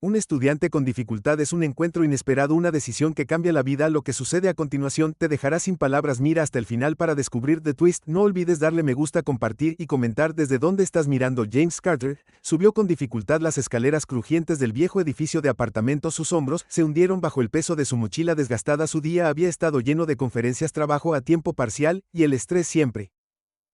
Un estudiante con dificultad es un encuentro inesperado, una decisión que cambia la vida. Lo que sucede a continuación te dejará sin palabras. Mira hasta el final para descubrir The Twist. No olvides darle me gusta, compartir y comentar desde dónde estás mirando. James Carter subió con dificultad las escaleras crujientes del viejo edificio de apartamentos. Sus hombros se hundieron bajo el peso de su mochila desgastada. Su día había estado lleno de conferencias, trabajo a tiempo parcial y el estrés siempre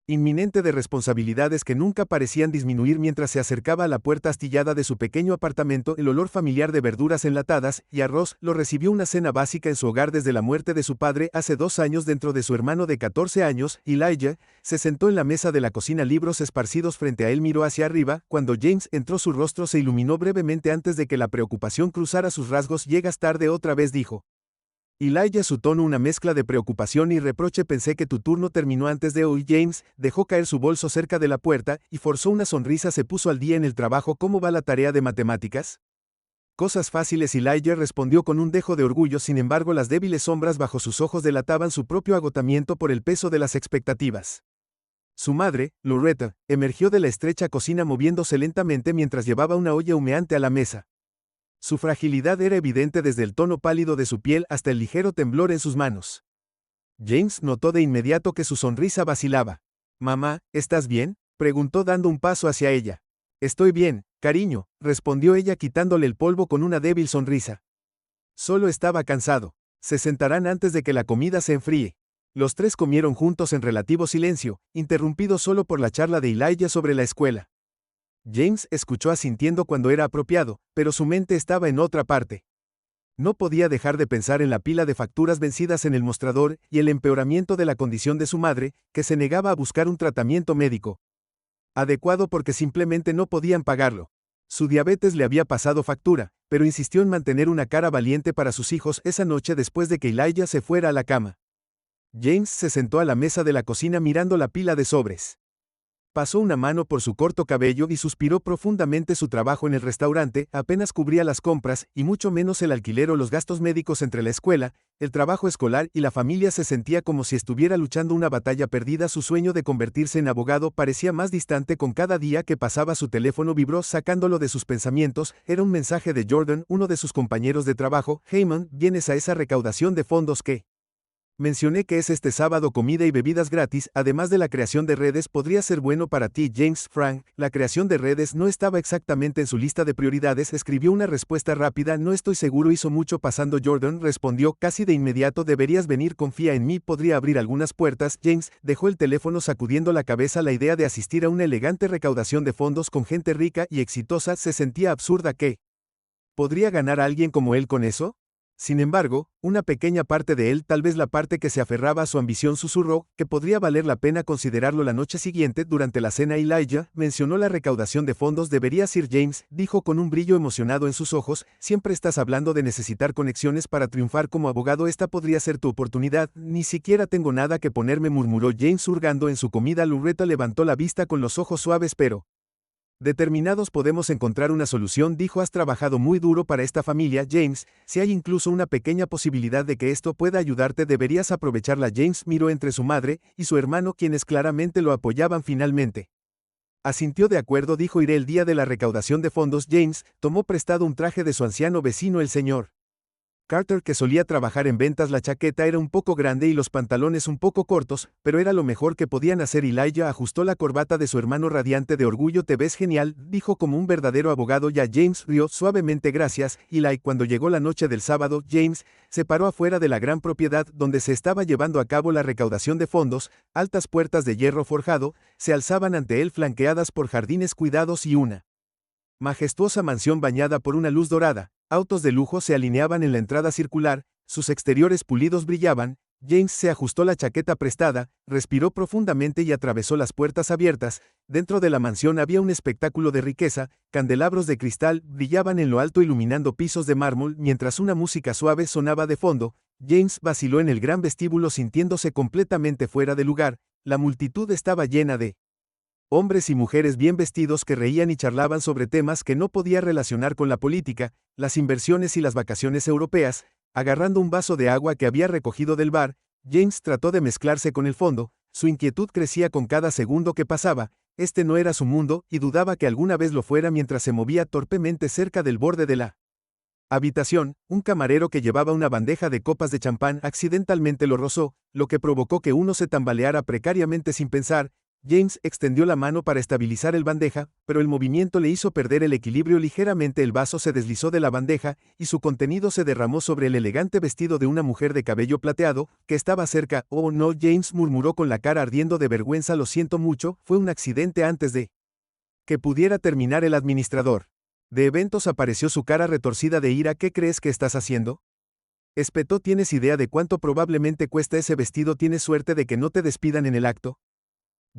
inminente de responsabilidades que nunca parecían disminuir. Mientras se acercaba a la puerta astillada de su pequeño apartamento, el olor familiar de verduras enlatadas y arroz lo recibió. Una cena básica en su hogar desde la muerte de su padre hace 2 años. Dentro de su hermano de 14 años, Elijah, se sentó en la mesa de la cocina, libros esparcidos frente a él. Miró hacia arriba. Cuando James entró, su rostro se iluminó brevemente antes de que la preocupación cruzara sus rasgos. Llegas tarde otra vez, dijo Elijah, su tono una mezcla de preocupación y reproche. Pensé que tu turno terminó antes de hoy. James dejó caer su bolso cerca de la puerta y forzó una sonrisa. Se puso al día en el trabajo. ¿Cómo va la tarea de matemáticas? Cosas fáciles, Elijah respondió con un dejo de orgullo. Sin embargo, las débiles sombras bajo sus ojos delataban su propio agotamiento por el peso de las expectativas. Su madre, Loretta, emergió de la estrecha cocina moviéndose lentamente mientras llevaba una olla humeante a la mesa. Su fragilidad era evidente desde el tono pálido de su piel hasta el ligero temblor en sus manos. James notó de inmediato que su sonrisa vacilaba. «Mamá, ¿estás bien?», preguntó dando un paso hacia ella. «Estoy bien, cariño», respondió ella quitándole el polvo con una débil sonrisa. Solo estaba cansado. Se sentarán antes de que la comida se enfríe. Los tres comieron juntos en relativo silencio, interrumpido solo por la charla de Elijah sobre la escuela. James escuchó asintiendo cuando era apropiado, pero su mente estaba en otra parte. No podía dejar de pensar en la pila de facturas vencidas en el mostrador y el empeoramiento de la condición de su madre, que se negaba a buscar un tratamiento médico adecuado porque simplemente no podían pagarlo. Su diabetes le había pasado factura, pero insistió en mantener una cara valiente para sus hijos. Esa noche, después de que Elijah se fuera a la cama, James se sentó a la mesa de la cocina mirando la pila de sobres. Pasó una mano por su corto cabello y suspiró profundamente. Su trabajo en el restaurante apenas cubría las compras, y mucho menos el alquiler o los gastos médicos. Entre la escuela, el trabajo escolar y la familia, se sentía como si estuviera luchando una batalla perdida. Su sueño de convertirse en abogado parecía más distante con cada día que pasaba. Su teléfono vibró, sacándolo de sus pensamientos. Era un mensaje de Jordan, uno de sus compañeros de trabajo. «Heyman, ¿vienes a esa recaudación de fondos que mencioné que es este sábado? Comida y bebidas gratis, además de la creación de redes. Podría ser bueno para ti». James Frank, la creación de redes no estaba exactamente en su lista de prioridades. Escribió una respuesta rápida. «No estoy seguro». «Hizo mucho pasando». Jordan respondió casi de inmediato. «Deberías venir, confía en mí, podría abrir algunas puertas». James dejó el teléfono sacudiendo la cabeza. La idea de asistir a una elegante recaudación de fondos con gente rica y exitosa se sentía absurda. ¿Qué podría ganar alguien como él con eso? Sin embargo, una pequeña parte de él, tal vez la parte que se aferraba a su ambición, susurró que podría valer la pena considerarlo. La noche siguiente, durante la cena, Elijah mencionó la recaudación de fondos. «Deberías ir». James dijo con un brillo emocionado en sus ojos. «Siempre estás hablando de necesitar conexiones para triunfar como abogado. Esta podría ser tu oportunidad». «Ni siquiera tengo nada que ponerme», murmuró James hurgando en su comida. Loretta levantó la vista con los ojos suaves pero determinados. «Podemos encontrar una solución», dijo. «Has trabajado muy duro para esta familia, James. Si hay incluso una pequeña posibilidad de que esto pueda ayudarte, deberías aprovecharla». James miró entre su madre y su hermano, quienes claramente lo apoyaban. «Finalmente asintió». «De acuerdo», dijo. «Iré el día de la recaudación de fondos». James tomó prestado un traje de su anciano vecino, el señor Carter, que solía trabajar en ventas. La chaqueta era un poco grande y los pantalones un poco cortos, pero era lo mejor que podían hacer. Elijah ajustó la corbata de su hermano, radiante de orgullo. «Te ves genial», dijo, «como un verdadero abogado». Ya James rió suavemente. «Gracias, Eli». Cuando llegó la noche del sábado, James se paró afuera de la gran propiedad donde se estaba llevando a cabo la recaudación de fondos. Altas puertas de hierro forjado se alzaban ante él, flanqueadas por jardines cuidados y una majestuosa mansión bañada por una luz dorada. Autos de lujo se alineaban en la entrada circular, sus exteriores pulidos brillaban. James se ajustó la chaqueta prestada, respiró profundamente y atravesó las puertas abiertas. Dentro de la mansión había un espectáculo de riqueza. Candelabros de cristal brillaban en lo alto, iluminando pisos de mármol, mientras una música suave sonaba de fondo. James vaciló en el gran vestíbulo, sintiéndose completamente fuera de lugar. La multitud estaba llena de hombres y mujeres bien vestidos que reían y charlaban sobre temas que no podía relacionar con la política, las inversiones y las vacaciones europeas. Agarrando un vaso de agua que había recogido del bar, James trató de mezclarse con el fondo. Su inquietud crecía con cada segundo que pasaba. Este no era su mundo, y dudaba que alguna vez lo fuera mientras se movía torpemente cerca del borde de la habitación. Un camarero que llevaba una bandeja de copas de champán accidentalmente lo rozó, lo que provocó que uno se tambaleara precariamente sin pensar. James extendió la mano para estabilizar el bandeja, pero el movimiento le hizo perder el equilibrio ligeramente. El vaso se deslizó de la bandeja, y su contenido se derramó sobre el elegante vestido de una mujer de cabello plateado, que estaba cerca. «Oh no», James murmuró con la cara ardiendo de vergüenza. «Lo siento mucho, fue un accidente». Antes de que pudiera terminar, el administrador de eventos apareció, su cara retorcida de ira. «¿Qué crees que estás haciendo?», espetó. «¿Tienes idea de cuánto probablemente cuesta ese vestido? ¿Tienes suerte de que no te despidan en el acto?».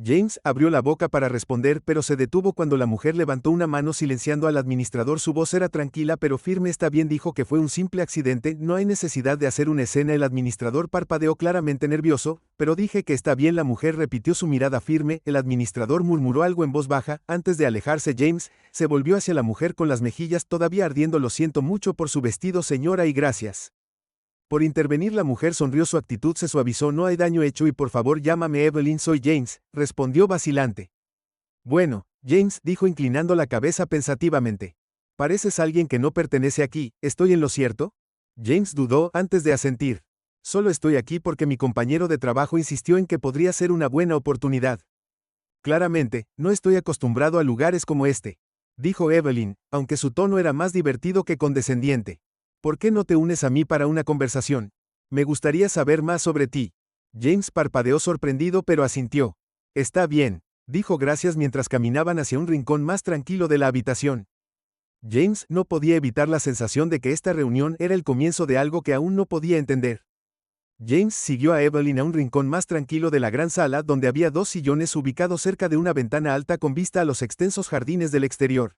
James abrió la boca para responder, pero se detuvo cuando la mujer levantó una mano silenciando al administrador. Su voz era tranquila pero firme. «Está bien», dijo, «que fue un simple accidente, no hay necesidad de hacer una escena». El administrador parpadeó claramente nervioso. «Pero dije que está bien», la mujer repitió, su mirada firme. El administrador murmuró algo en voz baja. Antes de alejarse, James se volvió hacia la mujer con las mejillas todavía ardiendo. «Lo siento mucho por su vestido, señora, y gracias por intervenir». La mujer sonrió, su actitud se suavizó. «No hay daño hecho y por favor llámame Evelyn». «Soy James», respondió vacilante. «Bueno», James dijo inclinando la cabeza pensativamente. «Pareces alguien que no pertenece aquí, ¿estoy en lo cierto?». James dudó antes de asentir. «Solo estoy aquí porque mi compañero de trabajo insistió en que podría ser una buena oportunidad». «Claramente, no estoy acostumbrado a lugares como este», dijo Evelyn, aunque su tono era más divertido que condescendiente. «¿Por qué no te unes a mí para una conversación? Me gustaría saber más sobre ti». James parpadeó sorprendido pero asintió. «Está bien», dijo. «Gracias», mientras caminaban hacia un rincón más tranquilo de la habitación. James no podía evitar la sensación de que esta reunión era el comienzo de algo que aún no podía entender. James siguió a Evelyn a un rincón más tranquilo de la gran sala, donde había dos sillones ubicados cerca de una ventana alta con vista a los extensos jardines del exterior.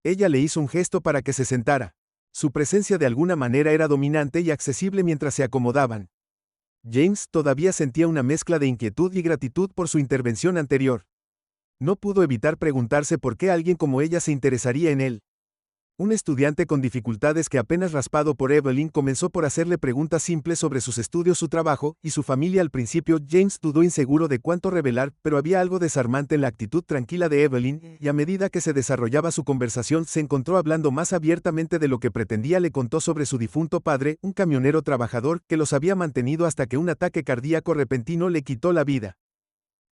Ella le hizo un gesto para que se sentara. Su presencia de alguna manera era dominante y accesible mientras se acomodaban. James todavía sentía una mezcla de inquietud y gratitud por su intervención anterior. No pudo evitar preguntarse por qué alguien como ella se interesaría en él. Un estudiante con dificultades que apenas raspado por Evelyn comenzó por hacerle preguntas simples sobre sus estudios, su trabajo y su familia. Al principio, James dudó, inseguro de cuánto revelar, pero había algo desarmante en la actitud tranquila de Evelyn, y a medida que se desarrollaba su conversación, se encontró hablando más abiertamente de lo que pretendía. Le contó sobre su difunto padre, un camionero trabajador, que los había mantenido hasta que un ataque cardíaco repentino le quitó la vida.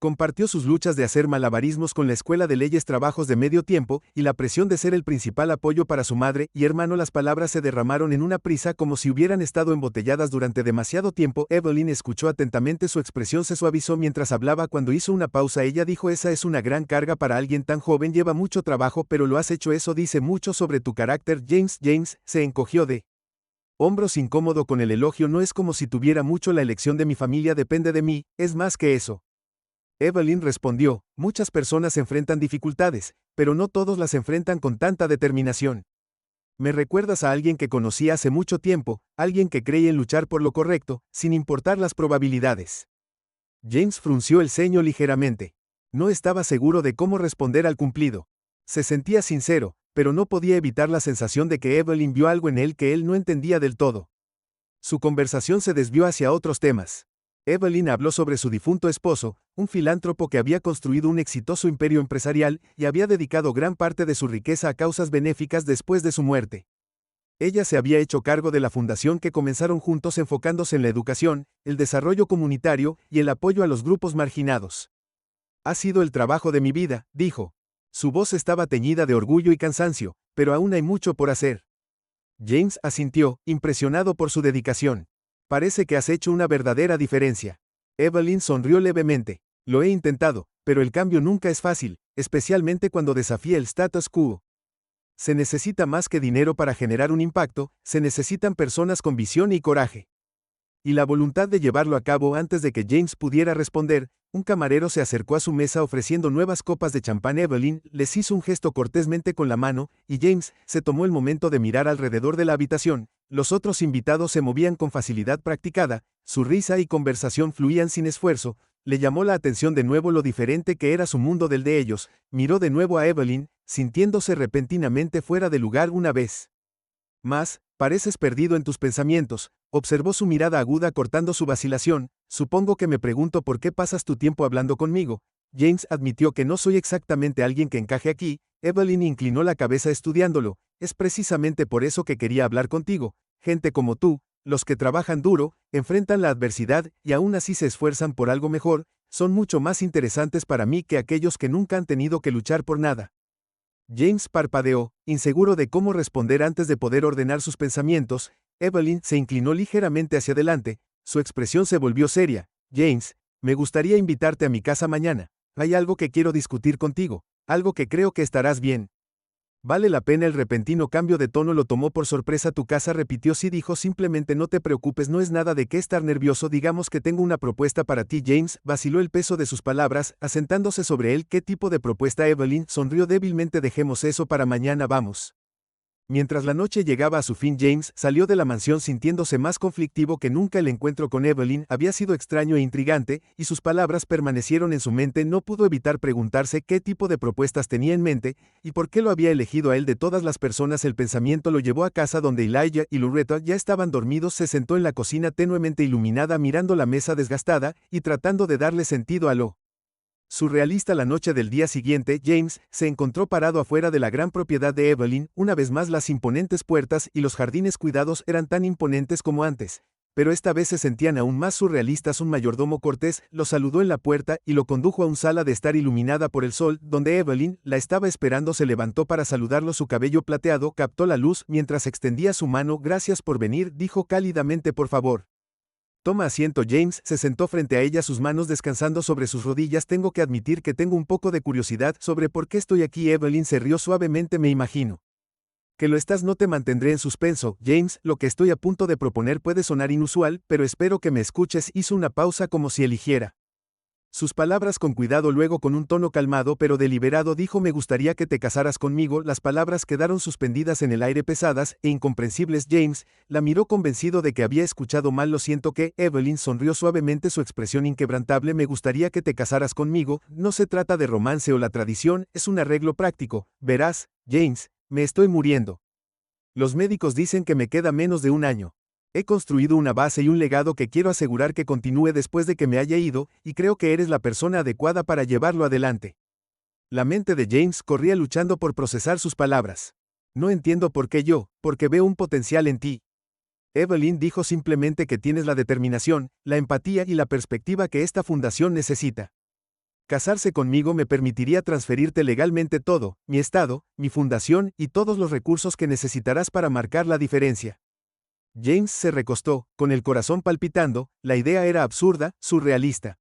Compartió sus luchas de hacer malabarismos con la escuela de leyes, trabajos de medio tiempo, y la presión de ser el principal apoyo para su madre y hermano. Las palabras se derramaron en una prisa como si hubieran estado embotelladas durante demasiado tiempo. Evelyn escuchó atentamente, su expresión se suavizó mientras hablaba. Cuando hizo una pausa, ella dijo: «Esa es una gran carga para alguien tan joven, lleva mucho trabajo, pero lo has hecho. Eso dice mucho sobre tu carácter». James se encogió de hombros, incómodo con el elogio. «No es como si tuviera mucho. La elección de mi familia depende de mí, es más que eso». Evelyn respondió: «Muchas personas enfrentan dificultades, pero no todos las enfrentan con tanta determinación. Me recuerdas a alguien que conocí hace mucho tiempo, alguien que creía en luchar por lo correcto, sin importar las probabilidades». James frunció el ceño ligeramente. No estaba seguro de cómo responder al cumplido. Se sentía sincero, pero no podía evitar la sensación de que Evelyn vio algo en él que él no entendía del todo. Su conversación se desvió hacia otros temas. Evelyn habló sobre su difunto esposo, un filántropo que había construido un exitoso imperio empresarial y había dedicado gran parte de su riqueza a causas benéficas después de su muerte. Ella se había hecho cargo de la fundación que comenzaron juntos, enfocándose en la educación, el desarrollo comunitario y el apoyo a los grupos marginados. «Ha sido el trabajo de mi vida», dijo. Su voz estaba teñida de orgullo y cansancio, «pero aún hay mucho por hacer». James asintió, impresionado por su dedicación. «Parece que has hecho una verdadera diferencia». Evelyn sonrió levemente. «Lo he intentado, pero el cambio nunca es fácil, especialmente cuando desafía el status quo. Se necesita más que dinero para generar un impacto, se necesitan personas con visión y coraje». Y la voluntad de llevarlo a cabo. Antes de que James pudiera responder, un camarero se acercó a su mesa ofreciendo nuevas copas de champán. Evelyn les hizo un gesto cortésmente con la mano, y James se tomó el momento de mirar alrededor de la habitación. Los otros invitados se movían con facilidad practicada, su risa y conversación fluían sin esfuerzo. Le llamó la atención de nuevo lo diferente que era su mundo del de ellos. Miró de nuevo a Evelyn, sintiéndose repentinamente fuera de lugar una vez más. «Pareces perdido en tus pensamientos», observó su mirada aguda cortando su vacilación. «Supongo que me pregunto por qué pasas tu tiempo hablando conmigo. James admitió que no soy exactamente alguien que encaje aquí. Evelyn inclinó la cabeza estudiándolo. Es precisamente por eso que quería hablar contigo. Gente como tú, los que trabajan duro, enfrentan la adversidad y aún así se esfuerzan por algo mejor, son mucho más interesantes para mí que aquellos que nunca han tenido que luchar por nada. James parpadeó, inseguro de cómo responder antes de poder ordenar sus pensamientos. Evelyn se inclinó ligeramente hacia adelante, su expresión se volvió seria. James, me gustaría invitarte a mi casa mañana. Hay algo que quiero discutir contigo, algo que creo que estarás bien. Vale la pena. El repentino cambio de tono lo tomó por sorpresa. Tu casa, repitió. Sí, dijo, simplemente no te preocupes, no es nada de qué estar nervioso. Digamos que tengo una propuesta para ti. James vaciló el peso de sus palabras, asentándose sobre él. ¿Qué tipo de propuesta? Evelyn sonrió débilmente. Dejemos eso para mañana, vamos. Mientras la noche llegaba a su fin, James salió de la mansión sintiéndose más conflictivo que nunca. El encuentro con Evelyn había sido extraño e intrigante, y sus palabras permanecieron en su mente. No pudo evitar preguntarse qué tipo de propuestas tenía en mente, y por qué lo había elegido a él de todas las personas. El pensamiento lo llevó a casa donde Elijah y Loretta ya estaban dormidos. Se sentó en la cocina tenuemente iluminada mirando la mesa desgastada, y tratando de darle sentido a lo surrealista. La noche del día siguiente, James se encontró parado afuera de la gran propiedad de Evelyn. Una vez más las imponentes puertas y los jardines cuidados eran tan imponentes como antes, pero esta vez se sentían aún más surrealistas. Un mayordomo cortés lo saludó en la puerta y lo condujo a una sala de estar iluminada por el sol, donde Evelyn la estaba esperando. Se levantó para saludarlo. Su cabello plateado captó la luz mientras extendía su mano. Gracias por venir, dijo cálidamente. Por favor, toma asiento. James se sentó frente a ella, sus manos descansando sobre sus rodillas. Tengo que admitir que tengo un poco de curiosidad sobre por qué estoy aquí. Evelyn se rió suavemente. Me imagino que lo estás. No te mantendré en suspenso, James. Lo que estoy a punto de proponer puede sonar inusual, pero espero que me escuches. Hizo una pausa como si eligiera sus palabras con cuidado. Luego, con un tono calmado pero deliberado, dijo: me gustaría que te casaras conmigo. Las palabras quedaron suspendidas en el aire, pesadas e incomprensibles. James la miró convencido de que había escuchado mal. Lo siento. Que Evelyn sonrió suavemente, su expresión inquebrantable. Me gustaría que te casaras conmigo. No se trata de romance o la tradición, es un arreglo práctico. Verás, James, me estoy muriendo. Los médicos dicen que me queda menos de un año. He construido una base y un legado que quiero asegurar que continúe después de que me haya ido, y creo que eres la persona adecuada para llevarlo adelante. La mente de James corría luchando por procesar sus palabras. No entiendo por qué yo, porque veo un potencial en ti. Evelyn dijo simplemente que tienes la determinación, la empatía y la perspectiva que esta fundación necesita. Casarse conmigo me permitiría transferirte legalmente todo, mi estado, mi fundación y todos los recursos que necesitarás para marcar la diferencia. James se recostó, con el corazón palpitando. La idea era absurda, surrealista.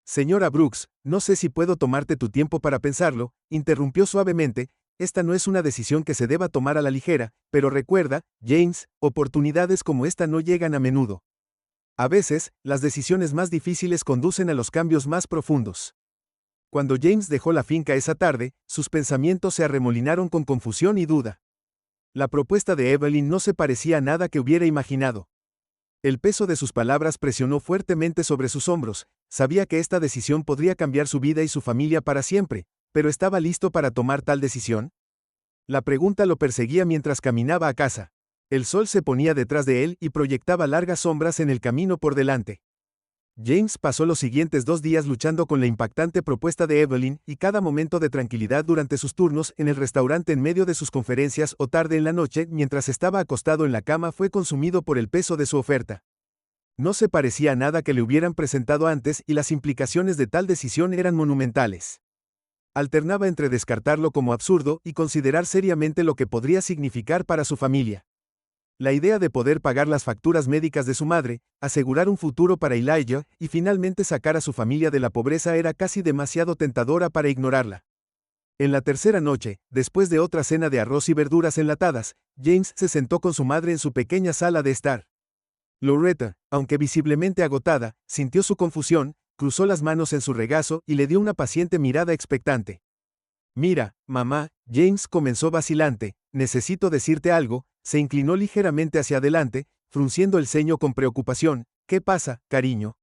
Señora Brooks, no sé si puedo tomarte tu tiempo para pensarlo, interrumpió suavemente. Esta no es una decisión que se deba tomar a la ligera, pero recuerda, James, oportunidades como esta no llegan a menudo. A veces, las decisiones más difíciles conducen a los cambios más profundos. Cuando James dejó la finca esa tarde, sus pensamientos se arremolinaron con confusión y duda. La propuesta de Evelyn no se parecía a nada que hubiera imaginado. El peso de sus palabras presionó fuertemente sobre sus hombros. Sabía que esta decisión podría cambiar su vida y su familia para siempre, pero ¿estaba listo para tomar tal decisión? La pregunta lo perseguía mientras caminaba a casa. El sol se ponía detrás de él y proyectaba largas sombras en el camino por delante. James pasó los siguientes 2 días luchando con la impactante propuesta de Evelyn, y cada momento de tranquilidad durante sus turnos en el restaurante, en medio de sus conferencias o tarde en la noche, mientras estaba acostado en la cama, fue consumido por el peso de su oferta. No se parecía a nada que le hubieran presentado antes, y las implicaciones de tal decisión eran monumentales. Alternaba entre descartarlo como absurdo y considerar seriamente lo que podría significar para su familia. La idea de poder pagar las facturas médicas de su madre, asegurar un futuro para Elijah y finalmente sacar a su familia de la pobreza era casi demasiado tentadora para ignorarla. En la tercera noche, después de otra cena de arroz y verduras enlatadas, James se sentó con su madre en su pequeña sala de estar. Loretta, aunque visiblemente agotada, sintió su confusión, cruzó las manos en su regazo y le dio una paciente mirada expectante. Mira, mamá, James comenzó vacilante, necesito decirte algo. Se inclinó ligeramente hacia adelante, frunciendo el ceño con preocupación. ¿Qué pasa, cariño?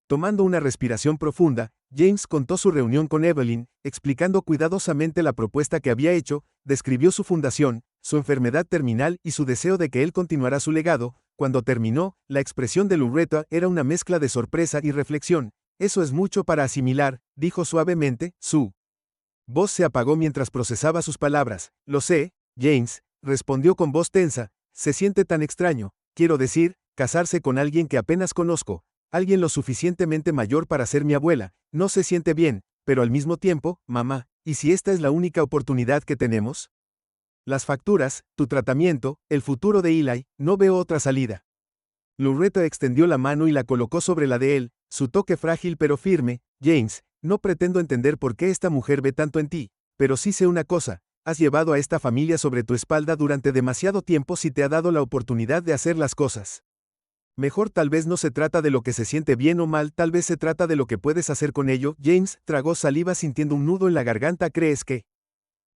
Tomando una respiración profunda, James contó su reunión con Evelyn, explicando cuidadosamente la propuesta que había hecho, describió su fundación, su enfermedad terminal y su deseo de que él continuara su legado. Cuando terminó, la expresión de Loretta era una mezcla de sorpresa y reflexión. Eso es mucho para asimilar, dijo suavemente. Su voz se apagó mientras procesaba sus palabras. Lo sé, James, respondió con voz tensa. Se siente tan extraño. Quiero decir, casarse con alguien que apenas conozco. Alguien lo suficientemente mayor para ser mi abuela. No se siente bien, pero al mismo tiempo, mamá, ¿y si esta es la única oportunidad que tenemos? Las facturas, tu tratamiento, el futuro de Eli, no veo otra salida. Loretta extendió la mano y la colocó sobre la de él, su toque frágil pero firme. James, no pretendo entender por qué esta mujer ve tanto en ti, pero sí sé una cosa, has llevado a esta familia sobre tu espalda durante demasiado tiempo si te ha dado la oportunidad de hacer las cosas. Mejor tal vez no se trata de lo que se siente bien o mal, tal vez se trata de lo que puedes hacer con ello. James tragó saliva sintiendo un nudo en la garganta. ¿Crees que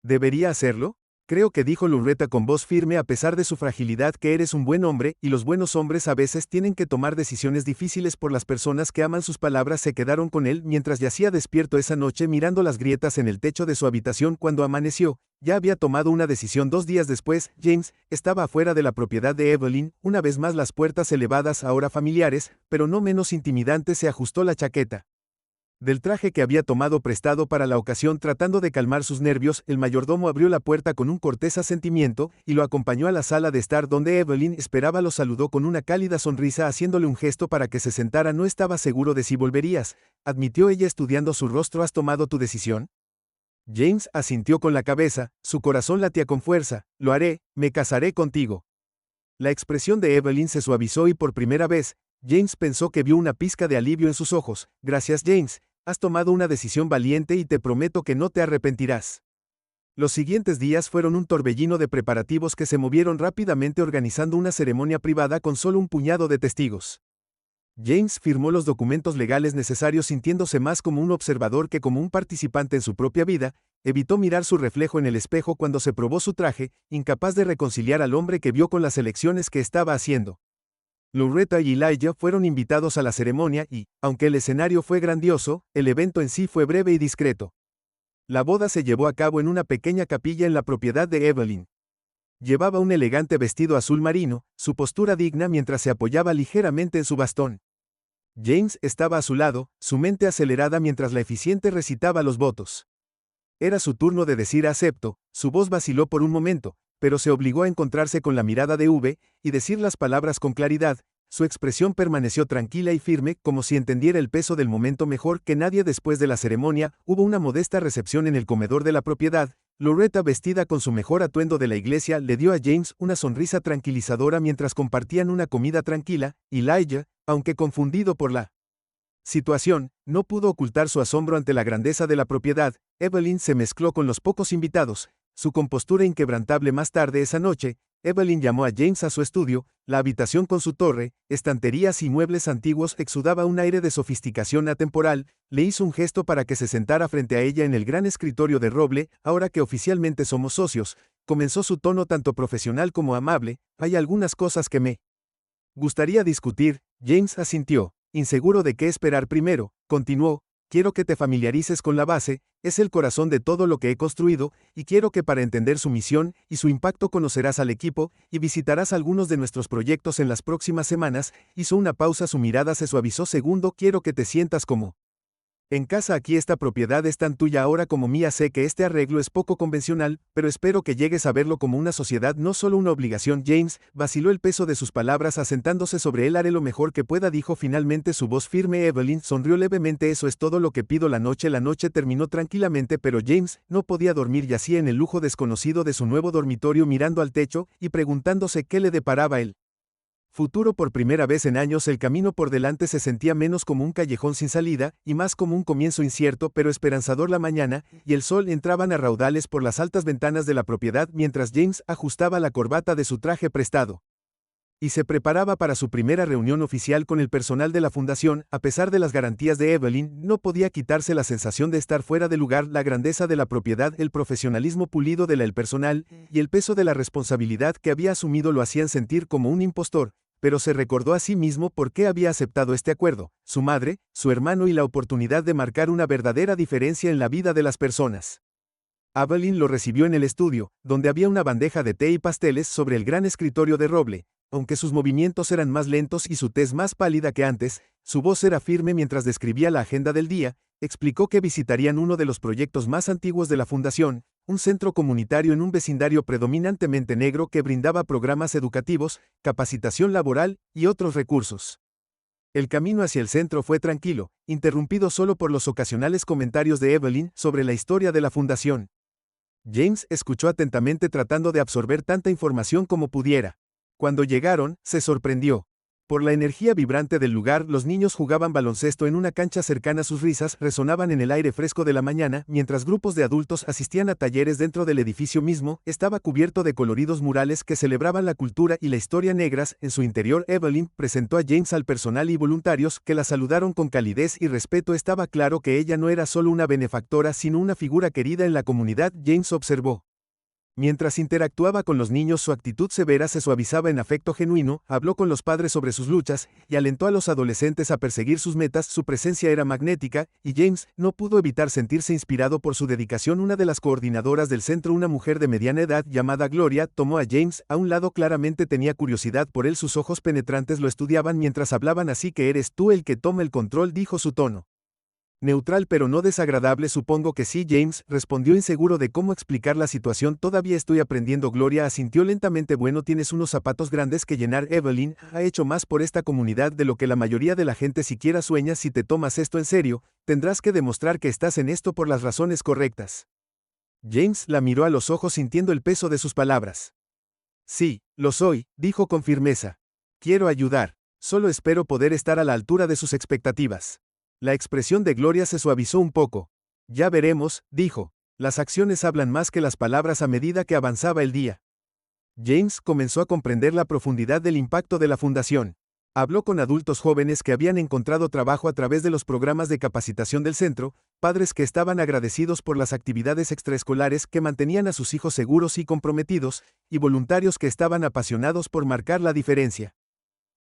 debería hacerlo? Creo que dijo Loretta con voz firme a pesar de su fragilidad que eres un buen hombre y los buenos hombres a veces tienen que tomar decisiones difíciles por las personas que aman. Sus palabras se quedaron con él mientras yacía despierto esa noche mirando las grietas en el techo de su habitación cuando amaneció. Ya había tomado una decisión 2 días después. James estaba afuera de la propiedad de Evelyn, una vez más las puertas elevadas ahora familiares, pero no menos intimidantes. Se ajustó la chaqueta del traje que había tomado prestado para la ocasión tratando de calmar sus nervios. El mayordomo abrió la puerta con un cortés asentimiento y lo acompañó a la sala de estar donde Evelyn esperaba. Lo saludó con una cálida sonrisa haciéndole un gesto para que se sentara. No estaba seguro de si volverías, admitió ella estudiando su rostro. ¿Has tomado tu decisión? James asintió con la cabeza, su corazón latía con fuerza. Lo haré, me casaré contigo. La expresión de Evelyn se suavizó y por primera vez, James pensó que vio una pizca de alivio en sus ojos. Gracias, James, has tomado una decisión valiente y te prometo que no te arrepentirás. Los siguientes días fueron un torbellino de preparativos que se movieron rápidamente organizando una ceremonia privada con solo un puñado de testigos. James firmó los documentos legales necesarios sintiéndose más como un observador que como un participante en su propia vida. Evitó mirar su reflejo en el espejo cuando se probó su traje, incapaz de reconciliar al hombre que vio con las elecciones que estaba haciendo. Loretta y Elijah fueron invitados a la ceremonia y, aunque el escenario fue grandioso, el evento en sí fue breve y discreto. La boda se llevó a cabo en una pequeña capilla en la propiedad de Evelyn. Llevaba un elegante vestido azul marino, su postura digna mientras se apoyaba ligeramente en su bastón. James estaba a su lado, su mente acelerada mientras la eficiente recitaba los votos. Era su turno de decir acepto. Su voz vaciló por un momento, pero se obligó a encontrarse con la mirada de V y decir las palabras con claridad. Su expresión permaneció tranquila y firme, como si entendiera el peso del momento mejor que nadie. Después de la ceremonia, hubo una modesta recepción en el comedor de la propiedad. Loretta, vestida con su mejor atuendo de la iglesia, le dio a James una sonrisa tranquilizadora mientras compartían una comida tranquila. Elijah, aunque confundido por la situación, no pudo ocultar su asombro ante la grandeza de la propiedad. Evelyn se mezcló con los pocos invitados, su compostura inquebrantable. Más tarde esa noche, Evelyn llamó a James a su estudio. La habitación con su torre, estanterías y muebles antiguos exudaba un aire de sofisticación atemporal. Le hizo un gesto para que se sentara frente a ella en el gran escritorio de roble. Ahora que oficialmente somos socios, comenzó su tono tanto profesional como amable, hay algunas cosas que me gustaría discutir. James asintió, inseguro de qué esperar primero. Continuó, quiero que te familiarices con la base, es el corazón de todo lo que he construido, y quiero que para entender su misión y su impacto conocerás al equipo, y visitarás algunos de nuestros proyectos en las próximas semanas. Hizo una pausa, su mirada se suavizó. Segundo, quiero que te sientas como en casa. Aquí esta propiedad es tan tuya ahora como mía. Sé que este arreglo es poco convencional, pero espero que llegues a verlo como una sociedad, no solo una obligación. James vaciló el peso de sus palabras asentándose sobre él. Haré lo mejor que pueda, dijo finalmente, su voz firme. Evelyn sonrió levemente. Eso es todo lo que pido. La noche terminó tranquilamente, pero James no podía dormir. Yacía en el lujo desconocido de su nuevo dormitorio mirando al techo y preguntándose qué le deparaba el futuro. Por primera vez en años el camino por delante se sentía menos como un callejón sin salida, y más como un comienzo incierto pero esperanzador. La mañana y el sol entraban a raudales por las altas ventanas de la propiedad mientras James ajustaba la corbata de su traje prestado y se preparaba para su primera reunión oficial con el personal de la fundación. A pesar de las garantías de Evelyn, no podía quitarse la sensación de estar fuera de lugar. La grandeza de la propiedad, el profesionalismo pulido del personal y el peso de la responsabilidad que había asumido lo hacían sentir como un impostor. Pero se recordó a sí mismo por qué había aceptado este acuerdo: su madre, su hermano y la oportunidad de marcar una verdadera diferencia en la vida de las personas. Evelyn lo recibió en el estudio, donde había una bandeja de té y pasteles sobre el gran escritorio de roble. Aunque sus movimientos eran más lentos y su tez más pálida que antes, Su voz era firme mientras describía la agenda del día. Explicó que visitarían uno de los proyectos más antiguos de la fundación, un centro comunitario en un vecindario predominantemente negro que brindaba programas educativos, capacitación laboral y otros recursos. El camino hacia el centro fue tranquilo, interrumpido solo por los ocasionales comentarios de Evelyn sobre la historia de la fundación. James escuchó atentamente tratando de absorber tanta información como pudiera. Cuando llegaron, se sorprendió. Por la energía vibrante del lugar, los niños jugaban baloncesto en una cancha cercana. Sus risas resonaban en el aire fresco de la mañana, mientras grupos de adultos asistían a talleres dentro del edificio mismo. Estaba cubierto de coloridos murales que celebraban la cultura y la historia negras. En su interior, Evelyn presentó a James al personal y voluntarios, que la saludaron con calidez y respeto. Estaba claro que ella no era solo una benefactora, sino una figura querida en la comunidad. James observó. Mientras interactuaba con los niños, su actitud severa se suavizaba en afecto genuino. Habló con los padres sobre sus luchas y alentó a los adolescentes a perseguir sus metas. Su presencia era magnética, y James no pudo evitar sentirse inspirado por su dedicación. Una de las coordinadoras del centro, una mujer de mediana edad llamada Gloria, tomó a James a un lado. Claramente tenía curiosidad por él. Sus ojos penetrantes lo estudiaban mientras hablaban. Así que eres tú el que toma el control, dijo su tono neutral pero no desagradable. Supongo que sí, James respondió, inseguro de cómo explicar la situación. Todavía estoy aprendiendo. Gloria asintió lentamente. Bueno, tienes unos zapatos grandes que llenar. Evelyn ha hecho más por esta comunidad de lo que la mayoría de la gente siquiera sueña. Si te tomas esto en serio, tendrás que demostrar que estás en esto por las razones correctas. James la miró a los ojos sintiendo el peso de sus palabras. Sí, lo soy, dijo con firmeza. Quiero ayudar. Solo espero poder estar a la altura de sus expectativas. La expresión de Gloria se suavizó un poco. Ya veremos, dijo. Las acciones hablan más que las palabras a medida que avanzaba el día. James comenzó a comprender la profundidad del impacto de la fundación. Habló con adultos jóvenes que habían encontrado trabajo a través de los programas de capacitación del centro, padres que estaban agradecidos por las actividades extraescolares que mantenían a sus hijos seguros y comprometidos, y voluntarios que estaban apasionados por marcar la diferencia.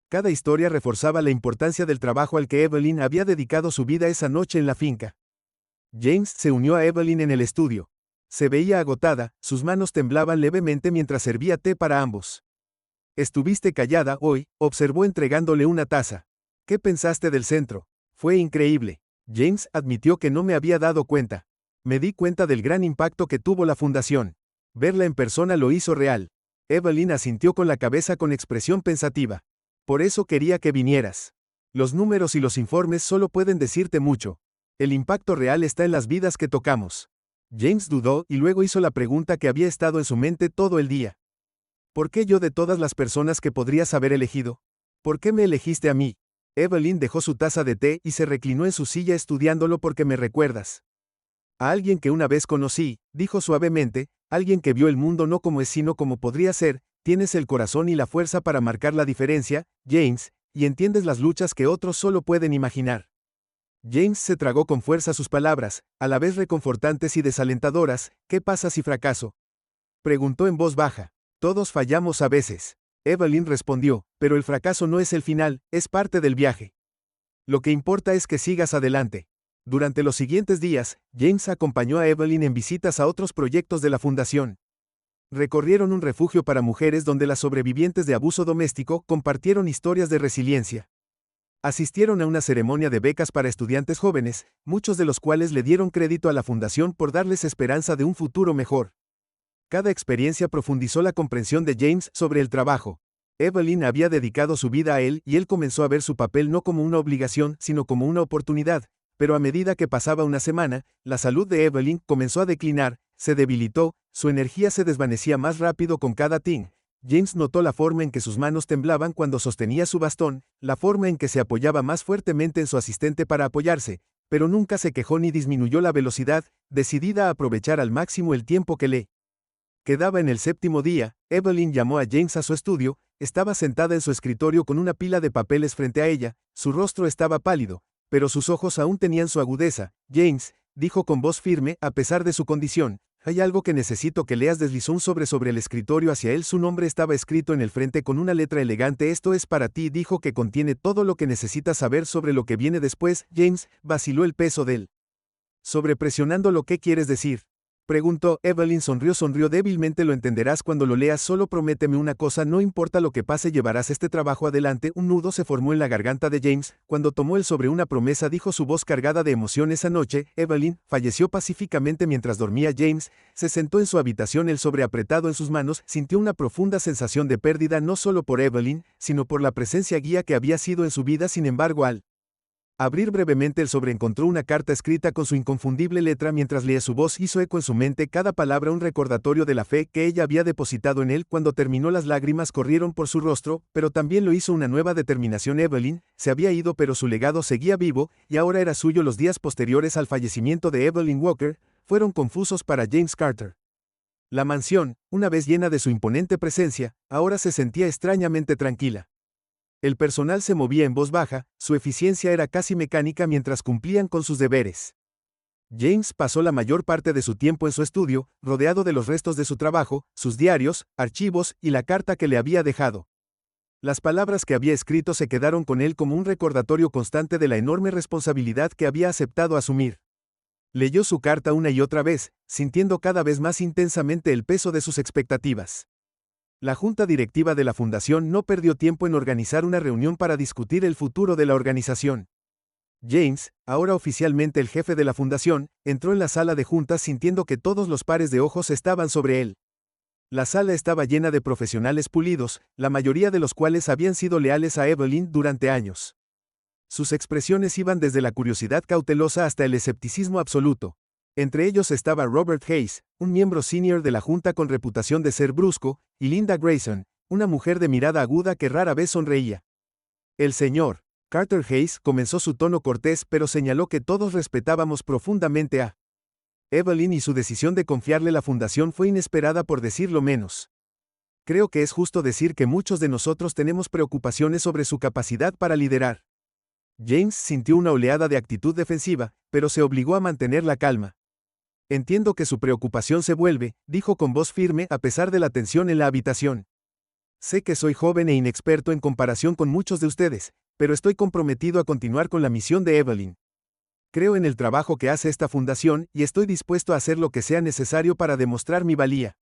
Cada historia reforzaba la importancia del trabajo al que Evelyn había dedicado su vida esa noche en la finca. James se unió a Evelyn en el estudio. Se veía agotada, sus manos temblaban levemente mientras servía té para ambos. Estuviste callada hoy, observó entregándole una taza. ¿Qué pensaste del centro? Fue increíble. James admitió que no me había dado cuenta. Me di cuenta del gran impacto que tuvo la fundación. Verla en persona lo hizo real. Evelyn asintió con la cabeza con expresión pensativa. Por eso quería que vinieras. Los números y los informes solo pueden decirte mucho. El impacto real está en las vidas que tocamos. James dudó y luego hizo la pregunta que había estado en su mente todo el día. ¿Por qué yo de todas las personas que podrías haber elegido? ¿Por qué me elegiste a mí? Evelyn dejó su taza de té y se reclinó en su silla estudiándolo. Porque me recuerdas a alguien que una vez conocí, dijo suavemente, alguien que vio el mundo no como es sino como podría ser. Tienes el corazón y la fuerza para marcar la diferencia, James, y entiendes las luchas que otros solo pueden imaginar. James se tragó con fuerza sus palabras, a la vez reconfortantes y desalentadoras. ¿Qué pasa si fracaso?, preguntó en voz baja. Todos fallamos a veces. Evelyn respondió, pero el fracaso no es el final, es parte del viaje. Lo que importa es que sigas adelante. Durante los siguientes días, James acompañó a Evelyn en visitas a otros proyectos de la fundación. Recorrieron un refugio para mujeres donde las sobrevivientes de abuso doméstico compartieron historias de resiliencia. Asistieron a una ceremonia de becas para estudiantes jóvenes, muchos de los cuales le dieron crédito a la fundación por darles esperanza de un futuro mejor. Cada experiencia profundizó la comprensión de James sobre el trabajo. Evelyn había dedicado su vida a él y él comenzó a ver su papel no como una obligación, sino como una oportunidad. Pero a medida que pasaba una semana, la salud de Evelyn comenzó a declinar, se debilitó, su energía se desvanecía más rápido con cada ting. James notó la forma en que sus manos temblaban cuando sostenía su bastón, la forma en que se apoyaba más fuertemente en su asistente para apoyarse, pero nunca se quejó ni disminuyó la velocidad, decidida a aprovechar al máximo el tiempo que le quedaba. En el séptimo día, Evelyn llamó a James a su estudio. Estaba sentada en su escritorio con una pila de papeles frente a ella, su rostro estaba pálido, pero sus ojos aún tenían su agudeza. James, dijo con voz firme, a pesar de su condición, hay algo que necesito que leas. Deslizó un sobre el escritorio hacia él. Su nombre estaba escrito en el frente con una letra elegante. Esto es para ti, dijo, que contiene todo lo que necesitas saber sobre lo que viene después. James vaciló, el peso del sobre presionando. ¿Lo que quieres decir? Preguntó. Evelyn sonrió débilmente. Lo entenderás cuando lo leas, solo prométeme una cosa, no importa lo que pase, llevarás este trabajo adelante. Un nudo se formó en la garganta de James, cuando tomó él sobre una promesa, dijo su voz cargada de emoción. Esa noche, Evelyn falleció pacíficamente mientras dormía. James se sentó en su habitación, el sobre apretado en sus manos, sintió una profunda sensación de pérdida, no solo por Evelyn, sino por la presencia guía que había sido en su vida. Sin embargo, al abrir brevemente el sobre, encontró una carta escrita con su inconfundible letra. Mientras leía, su voz hizo eco en su mente, cada palabra un recordatorio de la fe que ella había depositado en él. Cuando terminó, las lágrimas corrieron por su rostro, pero también lo hizo una nueva determinación. Evelyn se había ido, pero su legado seguía vivo, y ahora era suyo. Los días posteriores al fallecimiento de Evelyn Walker fueron confusos para James Carter. La mansión, una vez llena de su imponente presencia, ahora se sentía extrañamente tranquila. El personal se movía en voz baja, su eficiencia era casi mecánica mientras cumplían con sus deberes. James pasó la mayor parte de su tiempo en su estudio, rodeado de los restos de su trabajo, sus diarios, archivos y la carta que le había dejado. Las palabras que había escrito se quedaron con él como un recordatorio constante de la enorme responsabilidad que había aceptado asumir. Leyó su carta una y otra vez, sintiendo cada vez más intensamente el peso de sus expectativas. La junta directiva de la fundación no perdió tiempo en organizar una reunión para discutir el futuro de la organización. James, ahora oficialmente el jefe de la fundación, entró en la sala de juntas sintiendo que todos los pares de ojos estaban sobre él. La sala estaba llena de profesionales pulidos, la mayoría de los cuales habían sido leales a Evelyn durante años. Sus expresiones iban desde la curiosidad cautelosa hasta el escepticismo absoluto. Entre ellos estaba Robert Hayes, un miembro senior de la junta con reputación de ser brusco, y Linda Grayson, una mujer de mirada aguda que rara vez sonreía. El señor Carter Hayes comenzó su tono cortés, pero señaló que todos respetábamos profundamente a Evelyn y su decisión de confiarle la fundación fue inesperada, por decirlo menos. Creo que es justo decir que muchos de nosotros tenemos preocupaciones sobre su capacidad para liderar. James sintió una oleada de actitud defensiva, pero se obligó a mantener la calma. Entiendo que su preocupación se vuelve, dijo con voz firme a pesar de la tensión en la habitación. Sé que soy joven e inexperto en comparación con muchos de ustedes, pero estoy comprometido a continuar con la misión de Evelyn. Creo en el trabajo que hace esta fundación y estoy dispuesto a hacer lo que sea necesario para demostrar mi valía.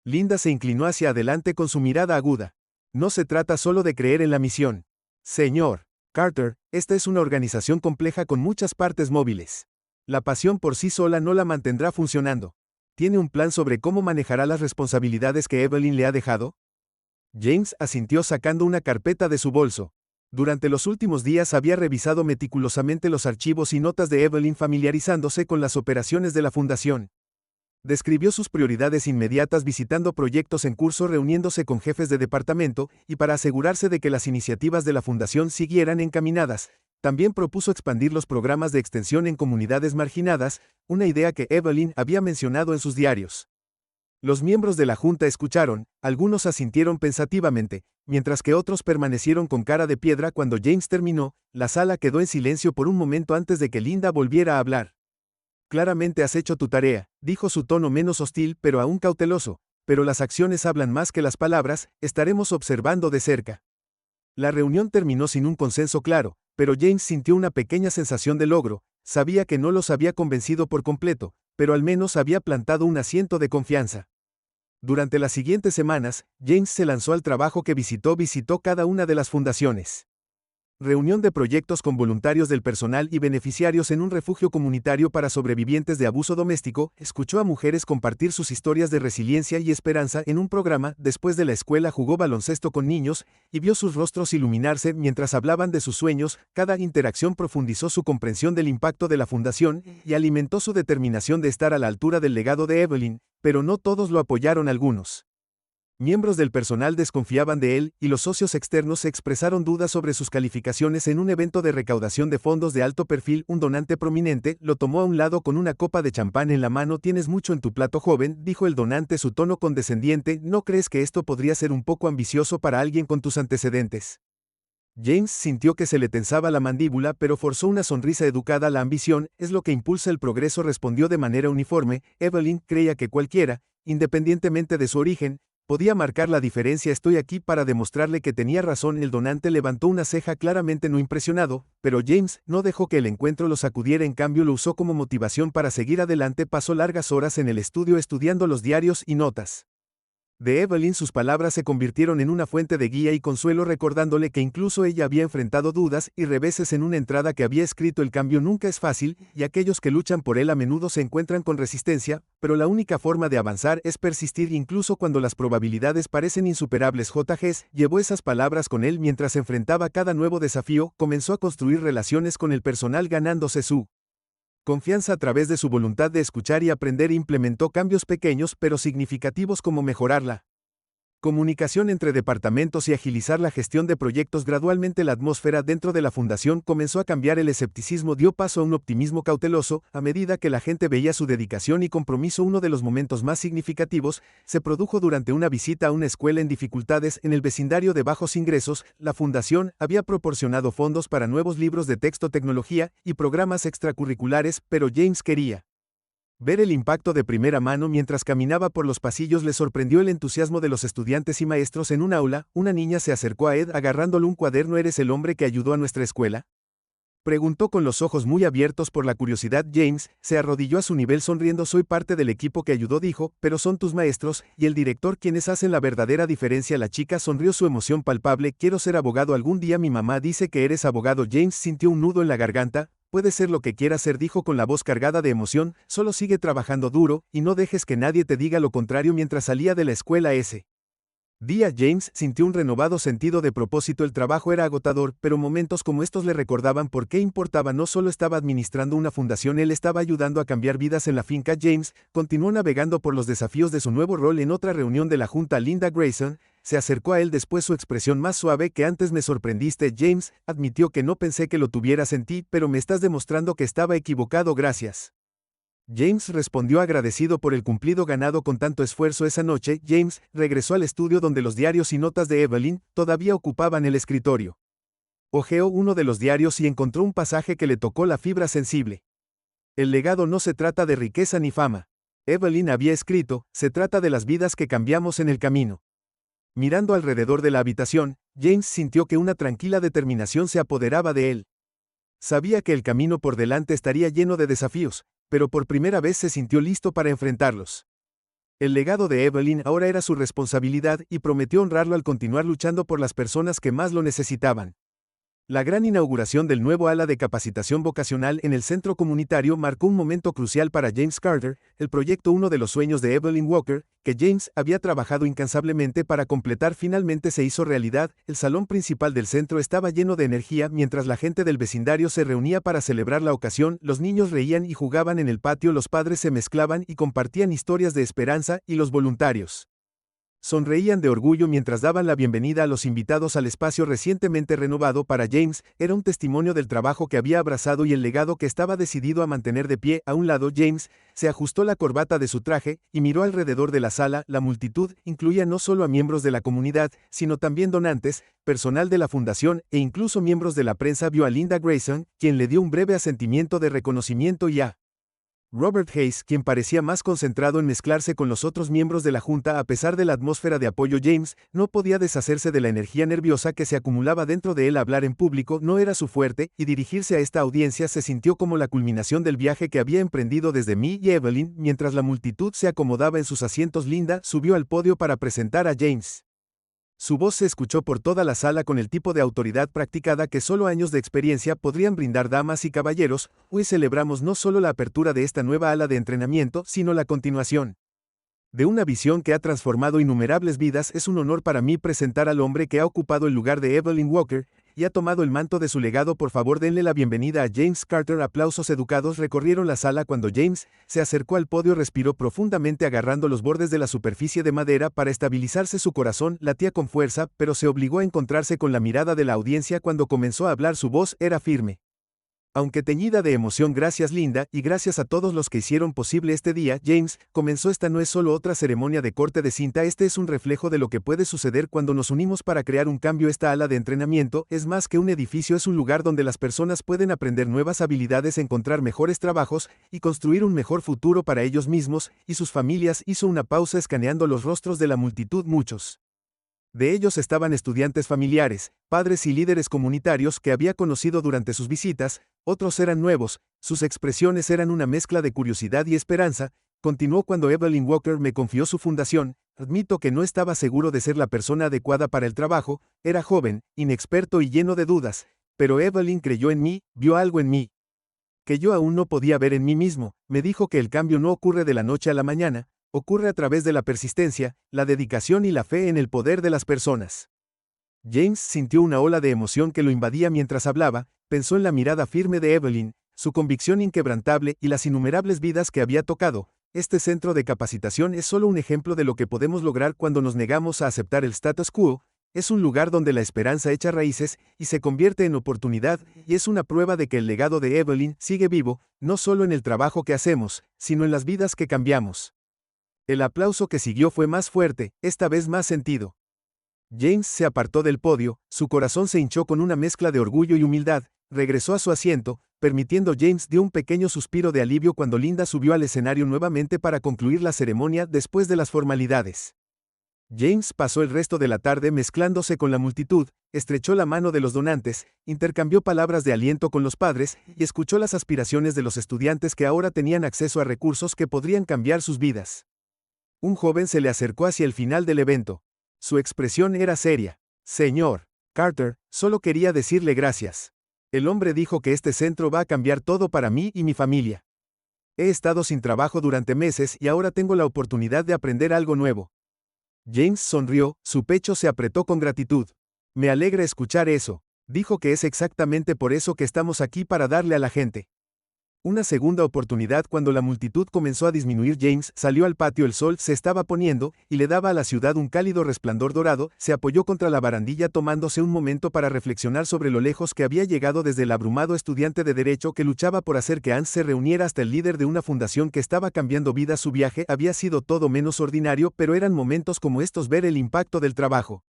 Linda se inclinó hacia adelante con su mirada aguda. No se trata solo de creer en la misión. Señor Carter, esta es una organización compleja con muchas partes móviles. La pasión por sí sola no la mantendrá funcionando. ¿Tiene un plan sobre cómo manejará las responsabilidades que Evelyn le ha dejado? James asintió sacando una carpeta de su bolso. Durante los últimos días había revisado meticulosamente los archivos y notas de Evelyn, familiarizándose con las operaciones de la fundación. Describió sus prioridades inmediatas, visitando proyectos en curso, reuniéndose con jefes de departamento, y para asegurarse de que las iniciativas de la fundación siguieran encaminadas, también propuso expandir los programas de extensión en comunidades marginadas, una idea que Evelyn había mencionado en sus diarios. Los miembros de la junta escucharon, algunos asintieron pensativamente, mientras que otros permanecieron con cara de piedra. Cuando James terminó, la sala quedó en silencio por un momento antes de que Linda volviera a hablar. Claramente has hecho tu tarea, dijo, su tono menos hostil pero aún cauteloso, pero las acciones hablan más que las palabras, estaremos observando de cerca. La reunión terminó sin un consenso claro, pero James sintió una pequeña sensación de logro, sabía que no los había convencido por completo, pero al menos había plantado un asiento de confianza. Durante las siguientes semanas, James se lanzó al trabajo que visitó cada una de las fundaciones. Reunión de proyectos con voluntarios del personal y beneficiarios en un refugio comunitario para sobrevivientes de abuso doméstico, escuchó a mujeres compartir sus historias de resiliencia y esperanza en un programa. Después de la escuela jugó baloncesto con niños, y vio sus rostros iluminarse mientras hablaban de sus sueños. Cada interacción profundizó su comprensión del impacto de la fundación, y alimentó su determinación de estar a la altura del legado de Evelyn, pero no todos lo apoyaron. Algunos miembros del personal desconfiaban de él, y los socios externos expresaron dudas sobre sus calificaciones. En un evento de recaudación de fondos de alto perfil, un donante prominente lo tomó a un lado con una copa de champán en la mano. Tienes mucho en tu plato, joven, dijo el donante, su tono condescendiente. ¿No crees que esto podría ser un poco ambicioso para alguien con tus antecedentes? James sintió que se le tensaba la mandíbula, pero forzó una sonrisa educada. La ambición es lo que impulsa el progreso, respondió de manera uniforme. Evelyn creía que cualquiera, independientemente de su origen, Podía marcar la diferencia. Estoy aquí para demostrarle que tenía razón. El donante levantó una ceja claramente no impresionado, pero James no dejó que el encuentro lo sacudiera. En cambio lo usó como motivación para seguir adelante. Pasó largas horas en el estudio estudiando los diarios y notas de Evelyn. Sus palabras se convirtieron en una fuente de guía y consuelo, recordándole que incluso ella había enfrentado dudas y reveses en una entrada que había escrito: el cambio nunca es fácil, y aquellos que luchan por él a menudo se encuentran con resistencia, pero la única forma de avanzar es persistir incluso cuando las probabilidades parecen insuperables. JG llevó esas palabras con él mientras enfrentaba cada nuevo desafío. Comenzó a construir relaciones con el personal, ganándose su confianza a través de su voluntad de escuchar y aprender. Implementó cambios pequeños pero significativos como mejorar la comunicación entre departamentos y agilizar la gestión de proyectos. Gradualmente la atmósfera dentro de la fundación comenzó a cambiar. El escepticismo dio paso a un optimismo cauteloso a medida que la gente veía su dedicación y compromiso. Uno de los momentos más significativos se produjo durante una visita a una escuela en dificultades en el vecindario de bajos ingresos. La fundación había proporcionado fondos para nuevos libros de texto, tecnología y programas extracurriculares, pero James quería ver el impacto de primera mano. Mientras caminaba por los pasillos le sorprendió el entusiasmo de los estudiantes y maestros. En un aula, una niña se acercó a Ed agarrándole un cuaderno. ¿Eres el hombre que ayudó a nuestra escuela?, preguntó con los ojos muy abiertos por la curiosidad. James se arrodilló a su nivel sonriendo. Soy parte del equipo que ayudó, dijo, pero son tus maestros y el director quienes hacen la verdadera diferencia. La chica sonrió, su emoción palpable. Quiero ser abogado algún día. Mi mamá dice que eres abogado. James sintió un nudo en la garganta. Puede ser lo que quieras ser, dijo con la voz cargada de emoción. Solo sigue trabajando duro y no dejes que nadie te diga lo contrario. Mientras salía de la escuela ese día, James sintió un renovado sentido de propósito. El trabajo era agotador, pero momentos como estos le recordaban por qué importaba. No solo estaba administrando una fundación, él estaba ayudando a cambiar vidas en la finca. James continuó navegando por los desafíos de su nuevo rol. En otra reunión de la junta, Linda Grayson se acercó a él, después su expresión más suave que antes. Me sorprendiste, James, admitió que no pensé que lo tuvieras en ti, pero me estás demostrando que estaba equivocado. Gracias. James respondió agradecido por el cumplido ganado con tanto esfuerzo. Esa noche, James regresó al estudio donde los diarios y notas de Evelyn todavía ocupaban el escritorio. Hojeó uno de los diarios y encontró un pasaje que le tocó la fibra sensible. El legado no se trata de riqueza ni fama. Evelyn había escrito, se trata de las vidas que cambiamos en el camino. Mirando alrededor de la habitación, James sintió que una tranquila determinación se apoderaba de él. Sabía que el camino por delante estaría lleno de desafíos, pero por primera vez se sintió listo para enfrentarlos. El legado de Evelyn ahora era su responsabilidad y prometió honrarlo al continuar luchando por las personas que más lo necesitaban. La gran inauguración del nuevo ala de capacitación vocacional en el centro comunitario marcó un momento crucial para James Carter, el proyecto, uno de los sueños de Evelyn Walker, que James había trabajado incansablemente para completar, finalmente se hizo realidad. El salón principal del centro estaba lleno de energía mientras la gente del vecindario se reunía para celebrar la ocasión. Los niños reían y jugaban en el patio, los padres se mezclaban y compartían historias de esperanza, y los voluntarios sonreían de orgullo mientras daban la bienvenida a los invitados al espacio recientemente renovado. Para James, era un testimonio del trabajo que había abrazado y el legado que estaba decidido a mantener de pie. A un lado, James se ajustó la corbata de su traje y miró alrededor de la sala. La multitud incluía no solo a miembros de la comunidad, sino también donantes, personal de la fundación e incluso miembros de la prensa. Vio a Linda Grayson, quien le dio un breve asentimiento de reconocimiento, y a Robert Hayes, quien parecía más concentrado en mezclarse con los otros miembros de la junta. A pesar de la atmósfera de apoyo, James no podía deshacerse de la energía nerviosa que se acumulaba dentro de él. Hablar en público no era su fuerte, y dirigirse a esta audiencia se sintió como la culminación del viaje que había emprendido desde mí y Evelyn. Mientras la multitud se acomodaba en sus asientos, Linda subió al podio para presentar a James. Su voz se escuchó por toda la sala con el tipo de autoridad practicada que solo años de experiencia podrían brindar. Damas y caballeros, hoy celebramos no solo la apertura de esta nueva ala de entrenamiento, sino la continuación de una visión que ha transformado innumerables vidas. Es un honor para mí presentar al hombre que ha ocupado el lugar de Evelyn Walker y ha tomado el manto de su legado. Por favor, denle la bienvenida a James Carter. Aplausos educados recorrieron la sala cuando James se acercó al podio. Respiró profundamente agarrando los bordes de la superficie de madera para estabilizarse. Su corazón latía con fuerza, pero se obligó a encontrarse con la mirada de la audiencia cuando comenzó a hablar. Su voz era firme, Aunque teñida de emoción, gracias Linda, y gracias a todos los que hicieron posible este día, James, comenzó. Esta no es solo otra ceremonia de corte de cinta, este es un reflejo de lo que puede suceder cuando nos unimos para crear un cambio. Esta ala de entrenamiento es más que un edificio, es un lugar donde las personas pueden aprender nuevas habilidades, encontrar mejores trabajos, y construir un mejor futuro para ellos mismos y sus familias. Hizo una pausa escaneando los rostros de la multitud. Muchos de ellos estaban estudiantes, familiares, padres y líderes comunitarios que había conocido durante sus visitas, otros eran nuevos, sus expresiones eran una mezcla de curiosidad y esperanza. Continuó: cuando Evelyn Walker me confió su fundación, admito que no estaba seguro de ser la persona adecuada para el trabajo, era joven, inexperto y lleno de dudas, pero Evelyn creyó en mí, vio algo en mí que yo aún no podía ver en mí mismo. Me dijo que el cambio no ocurre de la noche a la mañana, ocurre a través de la persistencia, la dedicación y la fe en el poder de las personas. James sintió una ola de emoción que lo invadía mientras hablaba, pensó en la mirada firme de Evelyn, su convicción inquebrantable y las innumerables vidas que había tocado. Este centro de capacitación es solo un ejemplo de lo que podemos lograr cuando nos negamos a aceptar el status quo. Es un lugar donde la esperanza echa raíces y se convierte en oportunidad, y es una prueba de que el legado de Evelyn sigue vivo, no solo en el trabajo que hacemos, sino en las vidas que cambiamos. El aplauso que siguió fue más fuerte, esta vez más sentido. James se apartó del podio, su corazón se hinchó con una mezcla de orgullo y humildad, regresó a su asiento, permitiendo. James dio un pequeño suspiro de alivio cuando Linda subió al escenario nuevamente para concluir la ceremonia después de las formalidades. James pasó el resto de la tarde mezclándose con la multitud, estrechó la mano de los donantes, intercambió palabras de aliento con los padres y escuchó las aspiraciones de los estudiantes que ahora tenían acceso a recursos que podrían cambiar sus vidas. Un joven se le acercó hacia el final del evento. Su expresión era seria. Señor Carter, solo quería decirle gracias. El hombre dijo que este centro va a cambiar todo para mí y mi familia. He estado sin trabajo durante meses y ahora tengo la oportunidad de aprender algo nuevo. James sonrió, su pecho se apretó con gratitud. Me alegra escuchar eso. Dijo que es exactamente por eso que estamos aquí, para darle a la gente una segunda oportunidad. Cuando la multitud comenzó a disminuir, James salió al patio. El sol se estaba poniendo y le daba a la ciudad un cálido resplandor dorado. Se apoyó contra la barandilla tomándose un momento para reflexionar sobre lo lejos que había llegado desde el abrumado estudiante de derecho que luchaba por hacer que Anne se reuniera hasta el líder de una fundación que estaba cambiando vidas. Su viaje había sido todo menos ordinario, pero eran momentos como estos ver el impacto del trabajo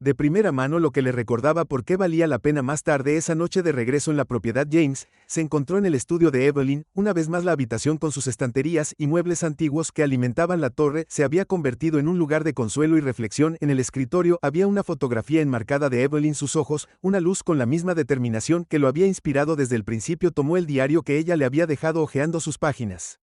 de primera mano lo que le recordaba por qué valía la pena. Más tarde esa noche, de regreso en la propiedad, James se encontró en el estudio de Evelyn. Una vez más la habitación con sus estanterías y muebles antiguos que alimentaban la torre se había convertido en un lugar de consuelo y reflexión. En el escritorio había una fotografía enmarcada de Evelyn, sus ojos, una luz con la misma determinación que lo había inspirado desde el principio. Tomó el diario que ella le había dejado, hojeando sus páginas,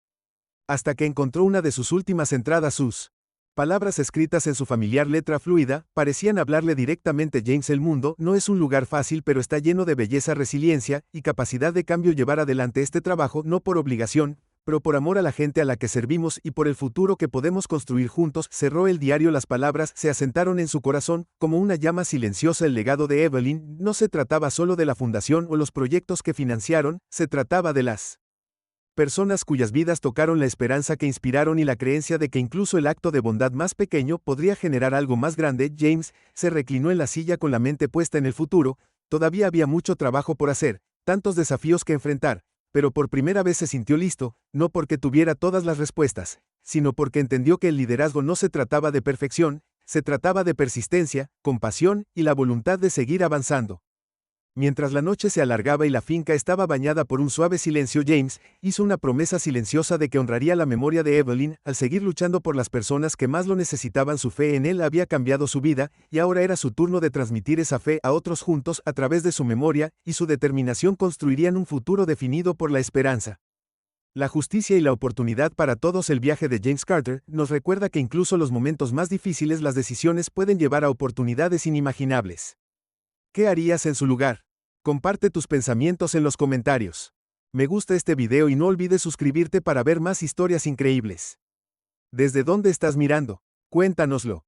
hasta que encontró una de sus últimas entradas. Sus palabras, escritas en su familiar letra fluida, parecían hablarle directamente. James, el mundo no es un lugar fácil, pero está lleno de belleza, resiliencia y capacidad de cambio. Llevar adelante este trabajo no por obligación, pero por amor a la gente a la que servimos y por el futuro que podemos construir juntos. Cerró el diario. Las palabras se asentaron en su corazón como una llama silenciosa. El legado de Evelyn no se trataba solo de la fundación o los proyectos que financiaron, se trataba de las personas cuyas vidas tocaron, la esperanza que inspiraron y la creencia de que incluso el acto de bondad más pequeño podría generar algo más grande. James se reclinó en la silla con la mente puesta en el futuro. Todavía había mucho trabajo por hacer, tantos desafíos que enfrentar, pero por primera vez se sintió listo, no porque tuviera todas las respuestas, sino porque entendió que el liderazgo no se trataba de perfección, se trataba de persistencia, compasión y la voluntad de seguir avanzando. Mientras la noche se alargaba y la finca estaba bañada por un suave silencio, James hizo una promesa silenciosa de que honraría la memoria de Evelyn al seguir luchando por las personas que más lo necesitaban. Su fe en él había cambiado su vida, y ahora era su turno de transmitir esa fe a otros. Juntos, a través de su memoria y su determinación, construirían un futuro definido por la esperanza, la justicia y la oportunidad para todos. El viaje de James Carter nos recuerda que incluso los momentos más difíciles, las decisiones pueden llevar a oportunidades inimaginables. ¿Qué harías en su lugar? Comparte tus pensamientos en los comentarios. Me gusta este video y no olvides suscribirte para ver más historias increíbles. ¿Desde dónde estás mirando? Cuéntanoslo.